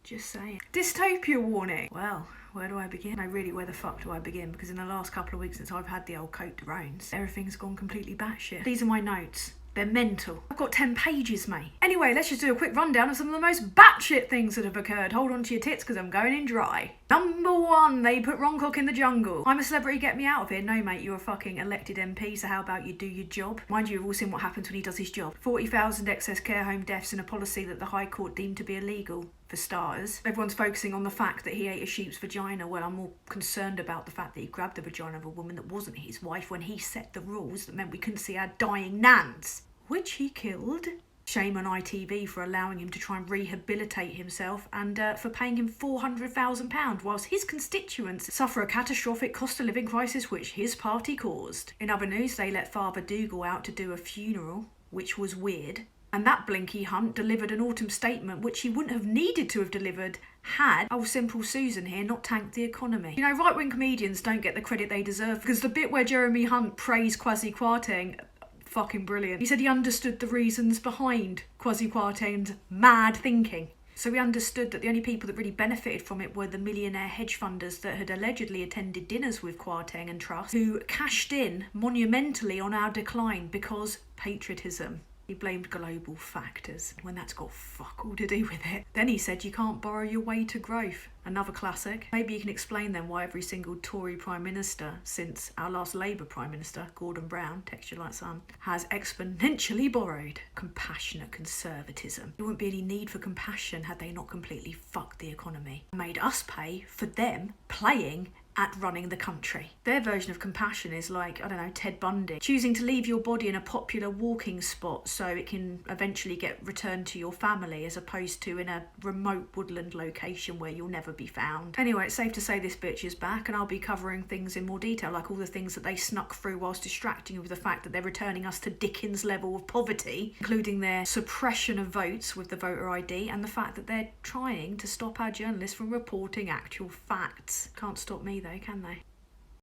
Just saying. Dystopia warning. Well, where do I begin? No, really, where the fuck do I begin? Because in the last couple of weeks since I've had the old Cote de Rones, everything's gone completely batshit. These are my notes. They're mental. I've got 10 pages, mate. Anyway, let's just do a quick rundown of some of the most batshit things that have occurred. Hold on to your tits because I'm going in dry. Number 1, they put Hancock in the jungle. I'm a celebrity, get me out of here. No, mate, you're a fucking elected MP, so how about you do your job? Mind you, we've all seen what happens when he does his job. 40,000 excess care home deaths in a policy that the High Court deemed to be illegal. For starters, everyone's focusing on the fact that he ate a sheep's vagina. Well, I'm more concerned about the fact that he grabbed the vagina of a woman that wasn't his wife when he set the rules that meant we couldn't see our dying nans, which he killed. Shame on ITV for allowing him to try and rehabilitate himself and for paying him £400,000 whilst his constituents suffer a catastrophic cost of living crisis which his party caused. In other news, they let Father Dougal out to do a funeral, which was weird. And that blinky Hunt delivered an autumn statement which he wouldn't have needed to have delivered had old Simple Susan here not tanked the economy. You know, right-wing comedians don't get the credit they deserve because the bit where Jeremy Hunt praised Kwasi Kwarteng, fucking brilliant. He said he understood the reasons behind Kwasi Kwarteng's mad thinking. So he understood that the only people that really benefited from it were the millionaire hedge funders that had allegedly attended dinners with Kwarteng and Trust, who cashed in monumentally on our decline because patriotism. He blamed global factors when that's got fuck all to do with it. Then he said you can't borrow your way to growth. Another classic. Maybe you can explain then why every single Tory Prime Minister since our last Labour Prime Minister, Gordon Brown, texture like sun, has exponentially borrowed. Compassionate conservatism. There wouldn't be any need for compassion had they not completely fucked the economy. Made us pay for them playing at running the country. Their version of compassion is like, I don't know, Ted Bundy. Choosing to leave your body in a popular walking spot so it can eventually get returned to your family as opposed to in a remote woodland location where you'll never be found. Anyway, it's safe to say this bitch is back and I'll be covering things in more detail, like all the things that they snuck through whilst distracting you with the fact that they're returning us to Dickens' level of poverty, including their suppression of votes with the voter ID and the fact that they're trying to stop our journalists from reporting actual facts. Can't stop me though, can they?